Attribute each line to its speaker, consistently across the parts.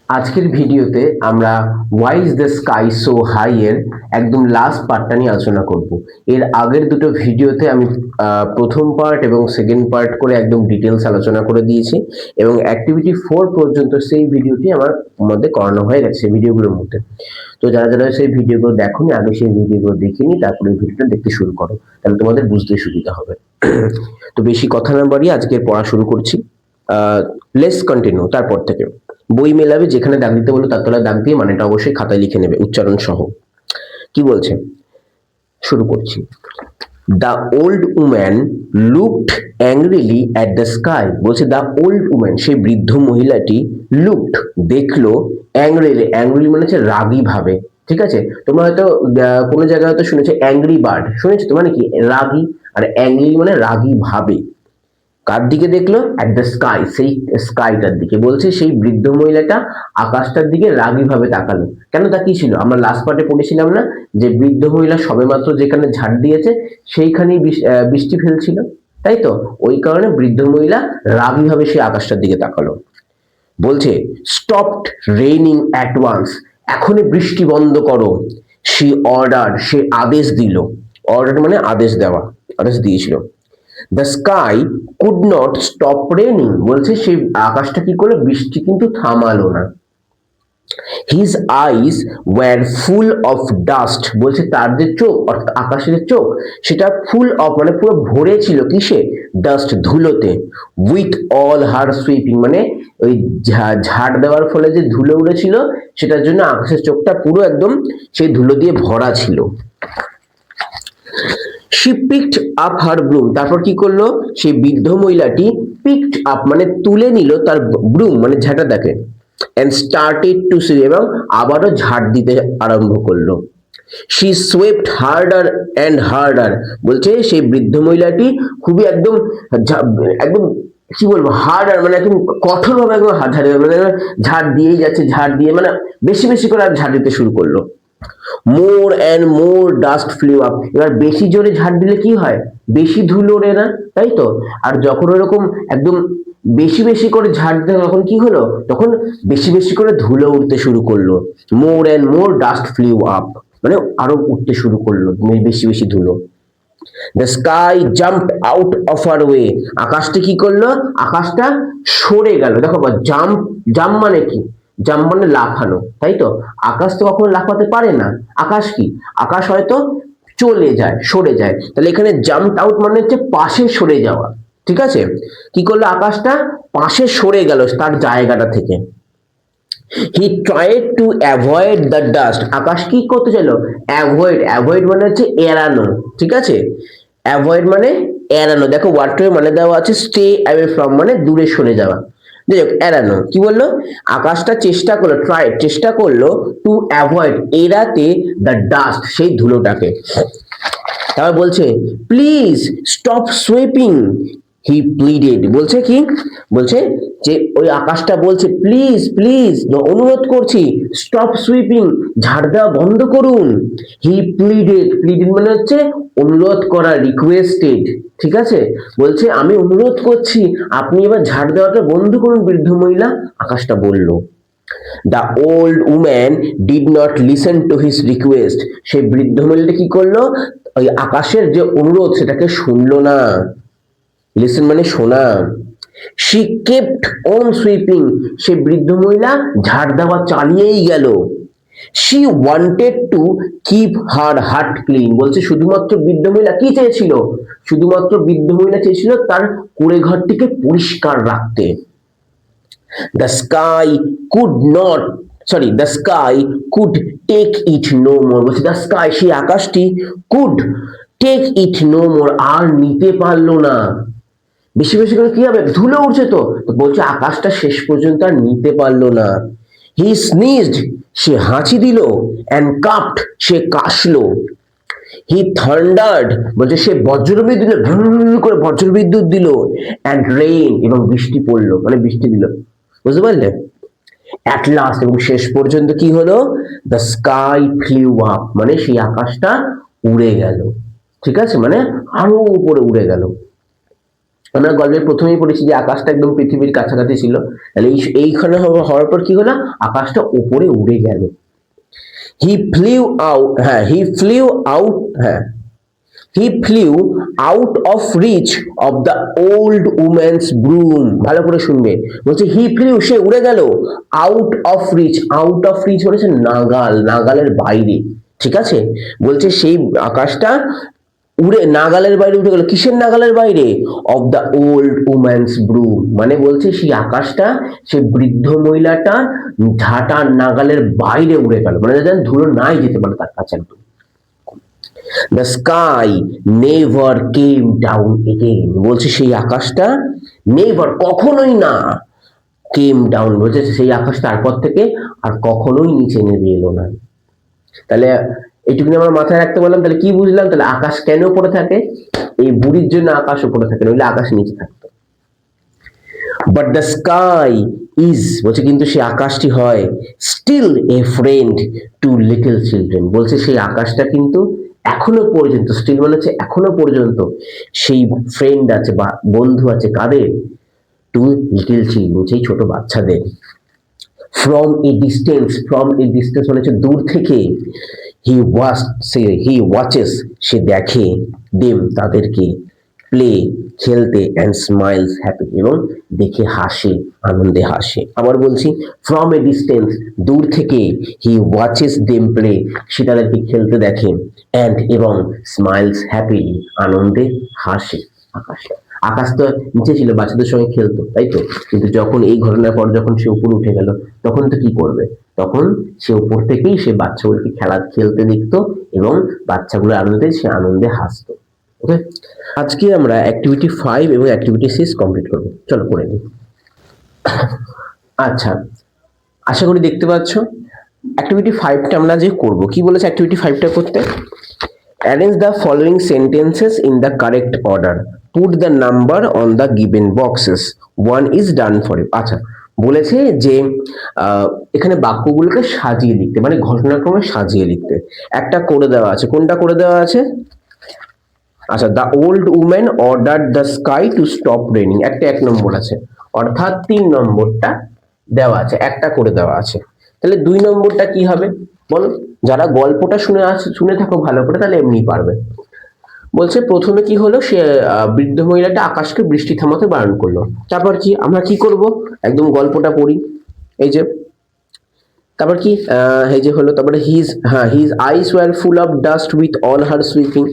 Speaker 1: আজকের ভিডিওতে আমরা why is the sky so high এর একদম লাস্ট পার্টটা নিয়ে আলোচনা করব। এর আগের দুটো ভিডিওতে আমি প্রথম পার্ট এবং সেকেন্ড পার্ট করে একদম ডিটেলস আলোচনা করে দিয়েছি এবং অ্যাক্টিভিটি 4 পর্যন্ত সেই ভিডিওটি আমার মধ্যে করানো হয়ে গেছে ভিডিওগুলোর মধ্যে। তো যারা যারা সেই ভিডিওগুলো দেখোনি আগে সেই ভিডিওগুলো দেখে নি, তারপরে এই ভিডিওটা দেখতে শুরু করো, তাহলে তোমাদের বুঝতে সুবিধা হবে। তো বেশি কথা না বাড়িয়ে আজকের পড়া শুরু করছি। Let's continue. তারপর থেকে বই মেলাবে, যেখানে দাগ দিতে বলো তার তলায় দাগ দিয়ে মানেটা অবশ্যই খাতায় লিখে নেবে উচ্চারণ সহ। কি বলছে শুরু করছি। The old woman looked angrily at the sky. বলছে দ্য ওল্ড উম্যান, সেই বৃদ্ধ মহিলাটি লুকড দেখলো, অ্যাংরিলি, অ্যাংরিলি মানে হচ্ছে রাগী ভাবে। ঠিক আছে, তোমরা হয়তো কোনো জায়গায় হয়তো শুনেছো অ্যাংরি বার্ড, শুনেছো তো, মানে কি রাগী, আর অ্যাংরি মানে রাগী ভাবে। কার দিকে দেখলো? অ্যাট দ্য স্কাই, সেই স্কাইটার দিকে। বলছে সেই বৃদ্ধ মহিলাটা আকাশটার দিকে রাগী ভাবে তাকালো। কেন তাকিয়েছিল? আমরা লাস্ট পার্টে পড়েছিলাম না যে বৃদ্ধ মহিলা সবেমাত্র যেখানে ঝাড় দিয়েছে সেইখানেই বৃষ্টি ফেলছিল, তাই তো? ওই কারণে বৃদ্ধ মহিলা রাগী ভাবে সেই আকাশটার দিকে তাকালো। বলছে স্টপড রেইনিং অ্যাট ওয়ান্স, এখনই বৃষ্টি বন্ধ করো। শি অর্ডার, সে আদেশ দিল। অর্ডার মানে আদেশ দেওয়া, আদেশ দিয়েছিল। The sky could not stop raining, বলছে সেই আকাশটা কি করলো? বৃষ্টি কিন্তু থামালো না। His eyes were full of dust, বলছে তার যে চোখ, অর্থাৎ আকাশের চোখ, সেটা ফুল অফ মানে পুরো ভরে ছিল কিসে? ডাস্ট, ধুলোতে। উইথ অল হার সুইপিং, মানে ওই ঝাড় দেওয়ার ফলে যে ধুলো উড়েছিল সেটার জন্য আকাশের চোখটা পুরো একদম সেই ধুলো দিয়ে ভরা ছিল। শি পিকড আপ হার ব্রুম, তারপর কি করলো? সেই বৃদ্ধ মহিলাটি পিকড আপ মানে তুলে নিল তার ব্রুম মানে ঝাঁটাটাকে, এন্ড স্টার্টেড টু সুইপ, এবং আবারও ঝাড় দিতে আরম্ভ করলো। She swept harder and harder, বলছে সেই বৃদ্ধ মহিলাটি খুবই একদম একদম কি বলবো, হার্ডার মানে একদম কঠোর ভাবে একদম ঝাড় দিয়েই যাচ্ছে, ঝাড় দিয়ে মানে বেশি বেশি করে আর ঝাড় দিতে শুরু করলো। More and more dust flew up, এবার বেশি জোরে ঝাড় দিলে কি হয়? বেশি ধুলো ওড়ে না, তাই তো? আর যখন ওরকম একদম বেশি বেশি করে ঝাড় দিতে তখন কি হলো? তখন বেশি বেশি করে ধুলো উঠতে শুরু করলো। More and more dust flew up মানে আরো উঠতে শুরু করলো বেশি বেশি ধুলো। The sky jumped out of our way, আকাশটা কি করলো? আকাশটা সরে গেল। দেখো জাম্প, জাম্প মানে কি? জাম্প মানে লাফানো, তাই তো? আকাশ তো কখনো লাফাতে পারে না। আকাশ কি? আকাশ হয়তো চলে যায়, সরে যায়। তাহলে এখানে জাম্প আউট মানে হচ্ছে পাশে সরে যাওয়া। ঠিক আছে, কি করলো? আকাশটা পাশে সরে গেল তার জায়গাটা থেকে। He tried to avoid the dust, আকাশ কি করতে চাইলো? অ্যাভয়েড, অ্যাভয়েড মানে হচ্ছে এড়ানো। ঠিক আছে, অ্যাভয়েড মানে এড়ানো। দেখো ওয়ার্ডটার মানে দেওয়া আছে স্টে অ্যাওয়ে ফ্রম, মানে দূরে সরে যাওয়া। যাই হোক, এড়ানো। কি বললো? আকাশটা চেষ্টা করলো, ট্রাই চেষ্টা করলো টু অ্যাভয়েড, এড়াতে দ্য ডাস্ট, সেই ধুলোটাকে। তারপর বলছে please stop sweeping, he pleaded. বলছে কি? বলছে যে ওই আকাশটা বলছে প্লিজ প্লিজ, অনুরোধ করছি, স্টপ সুইপিং, ঝাড় দেওয়া বন্ধ করুন। হি প্লিডেড, প্লিডেড মানে হচ্ছে অনুরোধ করা, রিকোয়েস্টেড। ঠিক আছে, বলছে আমি অনুরোধ করছি আপনি এবার ঝাড় দেওয়াটা বন্ধ করুন, বৃদ্ধ মহিলা, আকাশটা বলল। The old woman did not listen to his request, সেই বৃদ্ধ মহিলাটা কি করলো? ওই আকাশের যে অনুরোধ সেটাকে শুনলো না। লিসেন মানে শোনা। শি কেপ্ট অন সুইপিং, সেই বৃদ্ধ মহিলা ঝাড় দেওয়া চালিয়েই গেল। She wanted to keep her heart clean, বলছে শুধুমাত্র বৃদ্ধ মহিলা কি চেয়েছিল? শুধুমাত্র বৃদ্ধ মহিলা চেয়েছিল তার কুঁড়ে ঘরটিকে পরিষ্কার রাখতে। The sky could not, sorry, the sky could take it no more, বলছে the sky, সেই আকাশটি could take it no more, আর নিতে পারলো না। বেশি বেশি করে কি হবে? ধুলো উঠছে তো, তো বলছে আকাশটা শেষ পর্যন্ত আর নিতে পারলো না। হি স্নিজড, সে হাঁচি দিল। অ্যান্ড কাপড, সে কাশলো। হি থান্ডার্ড, বলছে সে বজ্রবিদ্যুৎ দিল, করে বজ্রবিদ্যুৎ দিল। অ্যান্ড রেইন, এবং বৃষ্টি পড়লো, মানে বৃষ্টি দিল। বুঝতে পারলে? অ্যাট লাস্ট, এবং শেষ পর্যন্ত কি হলো? দ্য স্কাই ফ্লিউ আপ, মানে সেই আকাশটা উড়ে গেল। ঠিক আছে, মানে আরো উপরে উড়ে গেল। আমরা গল্পের প্রথমেই পড়েছি যে আকাশটা একদম পৃথিবীর কাছাকাছি ছিল, তাহলে এইখানে হওয়ার পর কি হলো, আকাশটা উপরে উড়ে গেল। হি ফ্লিউ আউট, হ্যাঁ হি ফ্লিউ আউট, হ্যাঁ he flew out of reach of the old woman's broom. ভালো করে শুনবে, বলছে হি ফ্লিউ, সে উড়ে গেল, out of reach, out of reach বলেছে নাগাল, নাগালের বাইরে, ঠিক আছে। বলছে সেই আকাশটা উড়ে নাগালের বাইরে উঠে গেল, কিসের নাগালের বাইরে, অফ দ্য ওল্ড উম্যানস ব্রুম, মানে বলছে সেই আকাশটা সেই বৃদ্ধ মহিলাটা ঝাঁটার নাগালের বাইরে উড়ে গেল, মানে যেন ধুলো নাই যেতে পারে তার কাছে একদম। The sky never came down again, বলছে সেই আকাশটা নেভার, কখনোই না, কেম ডাউন বলছে সেই আকাশ তারপর থেকে আর কখনোই নিচে নেমে এলো না। তাহলে এইটুকুনি আমরা মাথায় রাখতে বললাম, তাহলে কি বুঝলাম, তাহলে আকাশ কেন উপরে থাকে, এই বুড়ির জন্য আকাশ উপরে থাকে, নইলে আকাশ নিচে থাকতো। বাট দ্য স্কাই ইজ, বলছে কিন্তু সেই আকাশটি হয় still a friend to little children, বলছে সেই আকাশটা কিন্তু এখনো পর্যন্ত, স্টিল মানে হচ্ছে এখনো পর্যন্ত, সেই ফ্রেন্ড আছে বা বন্ধু আছে কাদের, টু লিটল চিলড্রেন, সেই ছোট বাচ্চাদের। From a distance, from a distance মানে হচ্ছে দূর থেকে, হি ওয়াচেস, সে দেখে, দেম তাদেরকে, প্লে খেলতে, অ্যান্ড স্মাইলস হ্যাপি, এবং দেখে হাসে, আনন্দে হাসে। আবার বলছি, ফ্রম এ ডিস্টেন্স দূর থেকে, হি ওয়াচেস দেম প্লে, সে তাদেরকে খেলতে দেখে, অ্যান্ড এবং স্মাইলস হ্যাপি, আনন্দে হাসে। আকাশটা, আকাশ তো নিচে ছিল, বাচ্চাদের সঙ্গে খেলতো, তাই তো, কিন্তু যখন এই ঘটনার পর যখন সে উপরে উঠে গেল, তখন তো কি করবে, তখন সে উপর থেকেই সে বাচ্চাগুলোকে খেলতে দেখতো এবং বাচ্চাগুলো আনন্দে, সে আনন্দে হাসতো। ওকে, আজকে আমরা অ্যাক্টিভিটি 5 এবং অ্যাক্টিভিটি 6 কমপ্লিট করব, চলো করে নিই। আচ্ছা, আশা করি দেখতে পাচ্ছ অ্যাক্টিভিটি 5টা আমরা যে করব, কি বলেছে অ্যাক্টিভিটি 5টা করতে, arrange the following sentences in the correct order, put the number on the given boxes, one is done for you। আচ্ছা, বলেছে যে এখানে বাক্যগুলোকে সাজিয়ে লিখতে, মানে ঘটনাক্রমে সাজিয়ে লিখতে। একটা করে দেওয়া আছে, কোনটা করে দেওয়া আছে, আচ্ছা, the old woman order the sky to stop raining, একটা 1 নম্বর আছে, অর্থাৎ 3 নম্বরটা দেওয়া আছে, একটা করে দেওয়া আছে। তাহলে 2 নম্বরটা কি হবে বলো, যারা গল্পটা শুনে থাকো ভালো করে, তাহলে এমনি পারবে। বলছে প্রথমে কি হলো, সে বৃদ্ধ মহিলাটা আকাশকে বৃষ্টি থামাতে বারণ করলো, তারপর কি আমরা কি করব, একদম গল্পটা পড়ি। এই যে তারপর কি, এই যে হলো, তারপরে his eyes were full of dust with all her sweeping,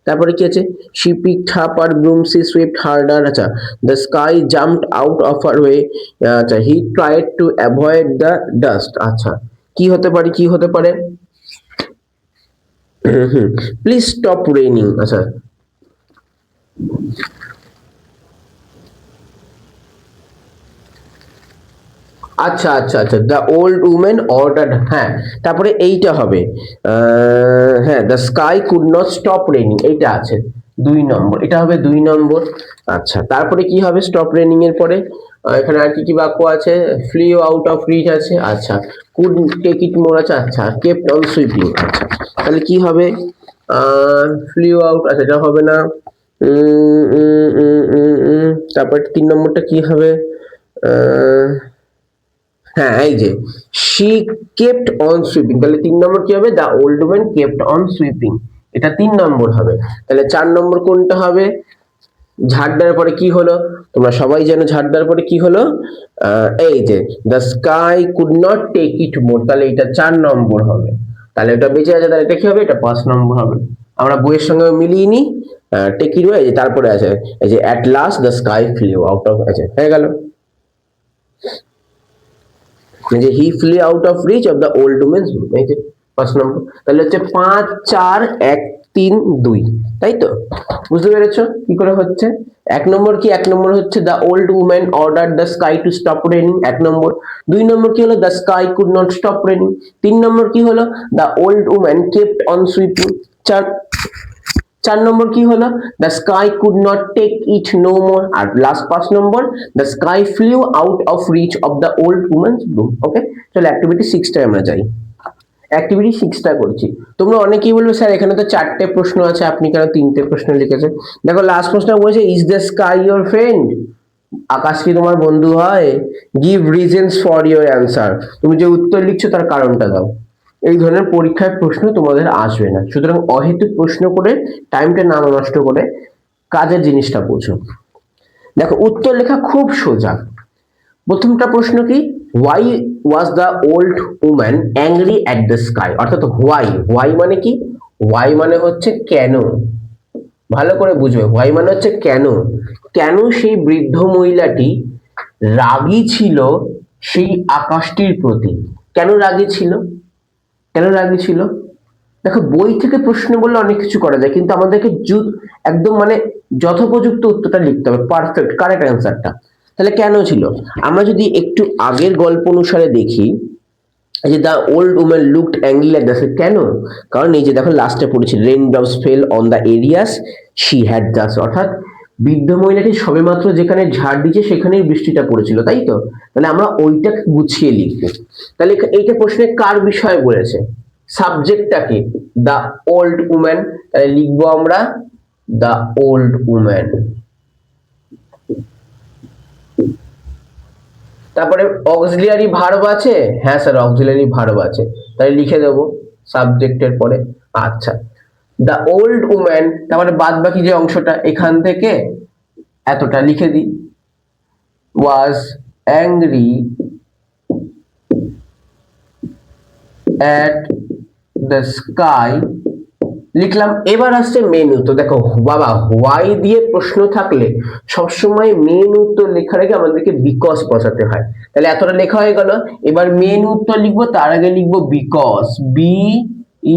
Speaker 1: তারপরে কি আছে, she picked up her broom, she swept harder, আচ্ছা, the sky jumped out of her way, আচ্ছা, he tried to avoid the dust, আচ্ছা, কি হতে পারে, কি হতে পারে, প্লিজ স্টপ রেইনিং, আচ্ছা, আচ্ছা আচ্ছা আচ্ছা, দ্য ওল্ড উমেন অর্ডার্ড, হ্যাঁ, তারপরে এইটা হবে, হ্যাঁ, the sky could not stop raining, এইটা আছে 2 নম্বর, এটা হবে 2 নম্বর। আচ্ছা, তারপরে কি হবে স্টপ রেনিং এর পরে, এখানে আর কি কি বাক্য আছে, ফ্লিউ আউট অফ রিচ আছে, আচ্ছা, কুড টেক ইট মোর আছে, আচ্ছা, কেপ্ট অন সুইপিং, আচ্ছা, তাহলে কি হবে, ফ্লিউ আউট, আচ্ছা, এটা হবে না, তারপর 3 নম্বরটা কি হবে, হ্যাঁ, এই যে শি কেপ্ট অন সুইপিং, তাহলে 3 নম্বর কি হবে, the old woman kept on sweeping, এটা 3 নম্বর হবে। তাহলে 4 নম্বর কোনটা হবে, ঝাড় দেওয়ার পরে কি হলো, তোমরা সবাই জানো ঝাড় দেওয়ার পরে কি হলো, এই যে the sky could not take it more, তাহলে এটা 4 নম্বর হবে। তাহলে এটা বেঁচে আছে, তাহলে এটা কি হবে, এটা 5 নম্বর হবে। আমরা বইয়ের সঙ্গে মিলিয়ে নিই, টেক ইট ওয়ে, তারপরে আছে এই যে at last the sky flew out of, আছে, হয়ে গেল, যে he flew out of reach of the old women's, এই যে 5 নম্বর। তাহলে হচ্ছে 5 4 1 3 2, তাই তো, বুঝতে পেরেছো কি করে হচ্ছে। 1 নম্বর কি, 1 নম্বর হচ্ছে the old woman order the sky to stop raining, 1 নম্বর। 2 নম্বর কি হলো, the sky could not stop raining. 3 নম্বর কি হলো, the old woman kept on sweeping. 4 নম্বর কি হলো, the sky could not take it no more. আর লাস্ট 5 নম্বর, the sky flew out of reach of the old woman's broom. Okay, চলো activity 6টায় আমরা যাই। অ্যাক্টিভিটি 6টা করছি। তোমরা অনেকেই বলবে স্যার এখানে তো 4টে প্রশ্ন আছে, আপনি কেন 3টে প্রশ্ন লিখেছেন? দেখো লাস্ট প্রশ্ন বলেছে is the sky your friend? আকাশ কি তোমার বন্ধু হয়? Give reasons for your answer, তুমি যে উত্তর লিখছো তার কারণটা দাও। এই ধরনের পরীক্ষার প্রশ্ন তোমাদের আসবে না, সুতরাং অহেতুক প্রশ্ন করে টাইমটা না নষ্ট করে কাজের জিনিসটা বোঝো। দেখো উত্তর লেখা খুব সোজা। প্রথমটা প্রশ্ন কি, why was the old woman angry at the sky, অর্থাৎ হোয়াই, হোয়াই মানে কি, হোয়াই মানে হচ্ছে কেন, ভালো করে বুঝবে, হোয়াই মানে হচ্ছে কেন, কেন সেই বৃদ্ধ মহিলাটি রাগী ছিল সেই আকাশটির প্রতি, কেন রাগী ছিল, কেন রাগী ছিল? দেখো বই থেকে প্রশ্ন বললে অনেক কিছু করা যায়, কিন্তু আমাদেরকে একদম মানে যথোপযুক্ত উত্তরটা লিখতে হবে, পারফেক্ট কারেক্ট অ্যান্সারটা। তাহলে কেন ছিল, আমরা যদি একটু আগের গল্প অনুসারে দেখি, এই যে the old woman looked angry like the, কেন? কারণ এই যে দেখো লাস্টে পড়েছে rain drops fell on the areas she had just, অর্থাৎ বৃদ্ধ মহিলাটি সবেমাত্র যেখানে ঝাড় দিচ্ছে সেখানেই বৃষ্টিটা পড়েছিল, তাই তো? তাহলে আমরা ওইটা গুছিয়ে লিখবো। তাহলে এইটা প্রশ্নে কার বিষয়ে বলেছে, সাবজেক্টটাকে দ্য ওল্ড উম্যান, তাহলে লিখবো আমরা দ্য ওল্ড উম্যান। তারপরে অক্সিলিয়ারি ভার্ব আছে, হ্যাঁ স্যার অক্সিলিয়ারি ভার্ব আছে, তাহলে লিখে দেবো সাবজেক্টের পরে। আচ্ছা, দ্য ওল্ড উম্যান, তারপরে বাদ বাকি যে অংশটা এখান থেকে এতটা লিখে দিই, was angry at the sky, লিখলাম। এবার আসছে মেন উত্তর। দেখো বাবা হোয়াই দিয়ে প্রশ্ন থাকলে সবসময় মেন উত্তর লেখার আগে আমাদেরকে বিকজ বসাতে হয়, তাহলে এতটা লেখা হয়ে গেল। এবার মেন উত্তর লিখবো, তার আগে লিখবো because, B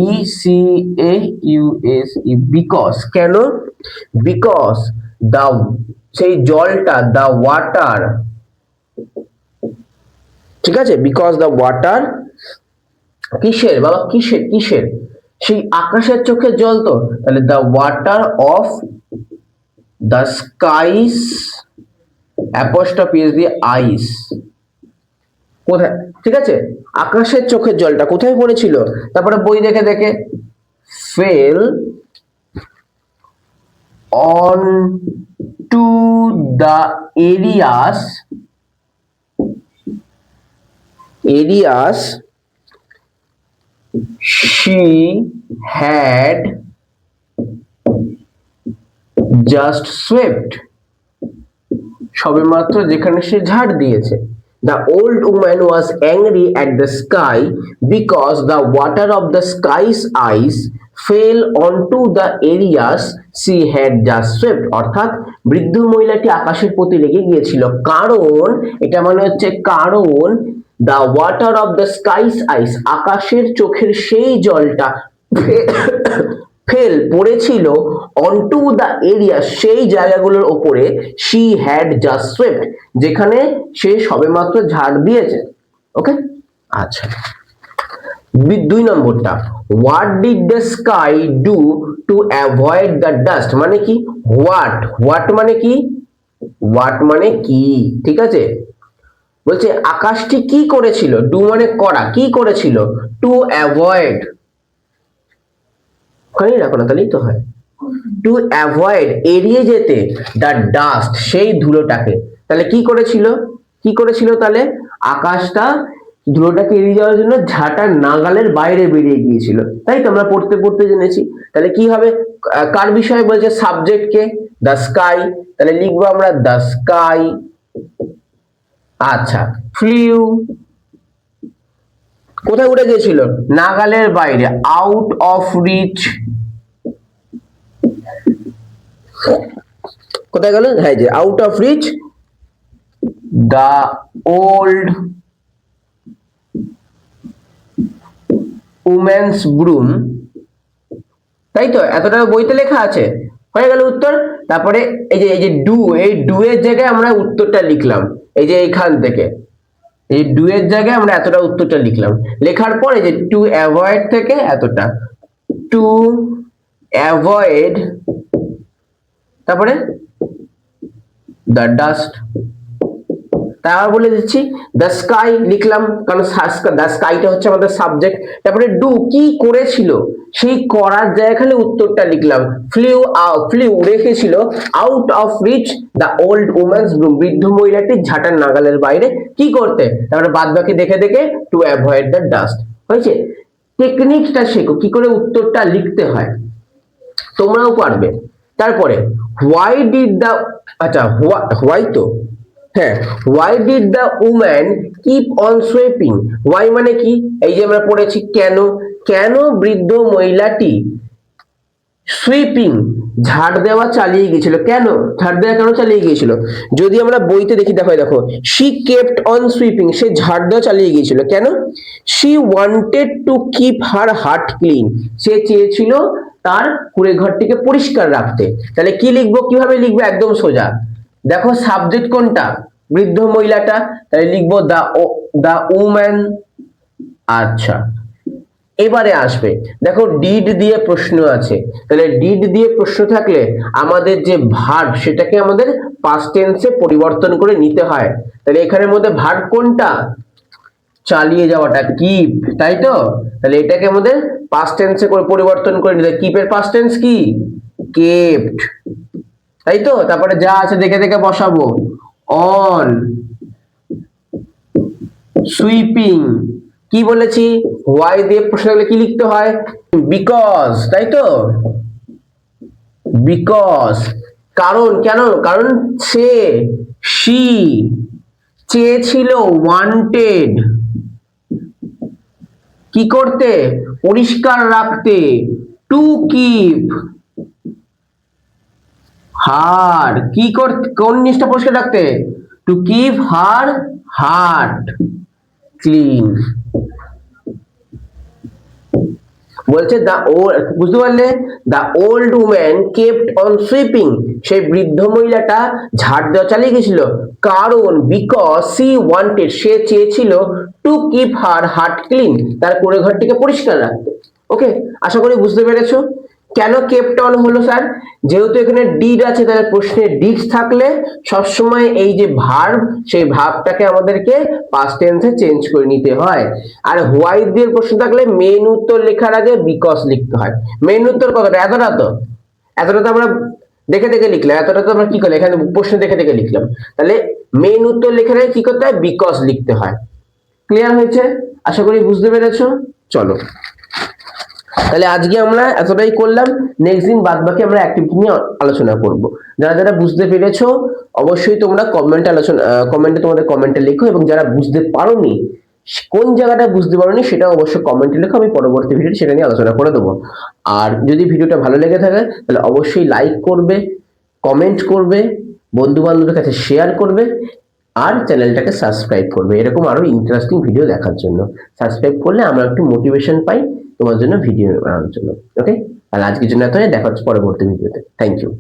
Speaker 1: E C A U S E, because. কেন? বিকজ দা, সেই জলটা, দা ওয়াটার, ঠিক আছে, বিকজ দা ওয়াটার, কিসের বাবা, কিসের কিসের, সেই আকাশের চোখের জল তো, তাহলে the water of the skies apostrophe S দিয়ে আইস, কোথায়, ঠিক আছে, আকাশের চোখের জলটা কোথায় পড়েছিল? তারপরে বই দেখে দেখে, fail on to the areas, areas she had just swept, সবেমাত্র যেখানে সে ঝাড় দিয়েছে। The old woman was angry at the sky because the water of the sky's eyes fell onto the areas she had just swept, অর্থাৎ বৃদ্ধ মহিলাটি আকাশের প্রতি লেগে গিয়েছিল, কারণ এটা মানে হচ্ছে কারণ the water of the sky's eyes, আকাশের চোখের সেই জলটা ফেল পড়েছিল অনটু দ্য এরিয়া, সেই জায়গাগুলোর ওপরে, she had just swept, যেখানে সে সবেমাত্র ঝাড় দিয়েছে। ওকে, আচ্ছা 2 নম্বরটা, what did the sky do to avoid the dust, মানে কি, হোয়াট, হোয়াট মানে কি, হোয়াট মানে কি, ঠিক আছে, বলছে আকাশটি কি করেছিল, ডু মানে করা, কি করেছিল, টু অ্যাভয়েড, ওখানেই রাখো না তাহলেই তো হয়, টু অ্যাভয়েড এড়িয়ে যেতে, দ্য ডাস্ট সেই ধুলোটাকে, তাহলে কি করেছিল, কি করেছিল, তাহলে আকাশটা ধুলোটাকে এড়িয়ে যাওয়ার জন্য ঝাঁটার নাগালের বাইরে বেরিয়ে গিয়েছিল, তাই তো আমরা পড়তে পড়তে জেনেছি। তাহলে কি হবে, কার বিষয়ে বলছে, সাবজেক্টকে, দ্য স্কাই, তাহলে লিখবো আমরা দ্য স্কাই। আচ্ছা, ফ্লিউ, কোথায় উড়ে গিয়েছিল, নাগালের বাইরে, আউট অফ রিচ, কোথায় গেল, হ্যাঁ যে out of reach, the old woman's broom, তাই তো, এতটা বইতে লেখা আছে, হয়ে গেল উত্তর। তারপরে এই যে ডু, এই ডু এর জায়গায় আমরা উত্তরটা লিখলাম, এই যে এইখান থেকে এই ডু এর জায়গায় আমরা এতটা উত্তরটা লিখলাম, লেখার পরে যে টু অ্যাভয়েড থেকে এতটা, টু অ্যাভয়েড, তারপরে দ্য ডাস্ট, তারপর বলে দিচ্ছি দ্য স্কাই লিখলাম, কারণ দ্য স্কাইটা হচ্ছে আমাদের সাবজেক্ট। তারপরে ডু কি করেছিল, সেই করার জায়গায় উত্তরটা লিখলাম। ফ্লিউ রেখেছিল out of reach the old woman's broom, বৃদ্ধ মহিলাটি ঝাঁটার নাগালের বাইরে কি করতে, তারপরে বাদ বাকি দেখে দেখে টু অ্যাভয়েড দ্য ডাস্ট। হয়েছে? টেকনিকটা শেখো কি করে উত্তরটা লিখতে হয়, তোমরাও পারবে। তারপরে হোয়াই ডিড দ্য, আচ্ছা হোয়াই তো, হ্যাঁ, why did the woman keep on sweeping, why মানে কি, এই যে আমরা পড়েছি কেন, কেন বৃদ্ধ মহিলাটি সুইপিং ঝাড় দেওয়া চালিয়ে গিয়েছিল, কেন ঝাড় দেওয়া কেন চালিয়ে গিয়েছিল, যদি আমরা বইতে দেখি, দেখো শি কেপ্ট অন সুইপিং, সে ঝাড় দেওয়া চালিয়ে গিয়েছিল কেন, she wanted to keep her heart clean, সে চেয়েছিল তার কুঁড়ে ঘরটিকে পরিষ্কার রাখতে। তাহলে কি লিখবো, কিভাবে লিখবো, একদম সোজা, দেখো সাবজেক্ট কোনটা, বৃদ্ধ মহিলাটা, তাহলে লিখবো দা উম্যান। আচ্ছা, এবারে আসবে দেখো ডিড দিয়ে প্রশ্ন আছে, তাহলে ডিড দিয়ে প্রশ্ন থাকলে আমাদের যে ভার্ব সেটাকে আমাদের পাস্ট টেন্সে পরিবর্তন করে নিতে হয়। তাহলে এখানের মধ্যে ভার্ব কোনটা, চালিয়ে যাওয়াটা, কিপ, তাই তো, তাহলে এটাকে আমাদের পাস্ট টেন্সে করে পরিবর্তন করে নিতে, কিপের পাস্ট টেন্স কি, কেপ্ট, তাই তো। তারপরে যা আছে দেখে দেখে বসাবো, অন সুইপিং, কি বলেছি, হোয়াই দিয়ে প্রশ্ন করলে কি লিখতে হয়, বিকজ, তাই তো, বিকজ, কারণ, কেন, কারণ সে, শি চেয়েছিল, ওয়ান্টেড কি করতে, পরিষ্কার রাখতে, টু কিপ হার কি করতে, কোন জিনিসটা পরিষ্কার রাখতে, two keep her heart clean. বলছে বুঝতে পারলে, the old woman kept on sweeping, সেই বৃদ্ধ মহিলাটা ঝাড় দেওয়া চালিয়ে গেছিল, কারণ বিকজ সি ওয়ান্টেড, সে চেয়েছিল, two keep her heart clean, তার কুঁড়ে ঘরটিকে পরিষ্কার রাখতে। ওকে, আশা করি বুঝতে পেরেছো। কেন কেপ্ট অন হলো স্যার, যেহেতু এখানে ডিড আছে, তাহলে প্রশ্নে ডিড থাকলে সবসময় এই যে ভার্ব, সেই ভার্বটাকে আমাদেরকে পাস্ট টেন্সে চেঞ্জ করে নিতে হয়। আর হোয়াই দিয়ে প্রশ্ন থাকলে মেন উত্তর লেখার আগে বিকজ লিখতে হয়। মেন উত্তর কতটা, এতটা তো, এতটা তো আমরা দেখে দেখে লিখলাম, এতটা তো আমরা কি করলাম, এখানে প্রশ্ন দেখে দেখে লিখলাম, তাহলে মেন উত্তর লেখার আগে কি করতে হয়, বিকজ লিখতে হয়। ক্লিয়ার হয়েছে? আশা করি বুঝতে পেরেছো। চলো তাহলে আজকে আমরা এতটাই করলাম, নেক্সট দিন বাদ বাকি আমরা অ্যাক্টিভিটি নিয়ে আলোচনা করব। যারা যারা বুঝতে পেরেছো অবশ্যই তোমরা কমেন্টে তোমাদের কমেন্টে লেখো, এবং যারা বুঝতে পারোনি, কোন জায়গাটা বুঝতে পারোনি সেটা অবশ্যই কমেন্টে লেখো, আমি পরবর্তী ভিডিওতে সেটা নিয়ে আলোচনা করে দেবো। আর যদি ভিডিওটা ভালো লেগে থাকে তাহলে অবশ্যই লাইক করবে, কমেন্ট করবে, বন্ধু বান্ধবের কাছে শেয়ার করবে, আর চ্যানেলটাকে সাবস্ক্রাইব করবে এরকম আরো ইন্টারেস্টিং ভিডিও দেখার জন্য। সাবস্ক্রাইব করলে আমরা একটু মোটিভেশন পাই তোমার জন্য ভিডিও বানানোর জন্য। ওকে, আর আজকের জন্য এতটাই, দেখা হচ্ছে পরবর্তী ভিডিওতে। Thank you.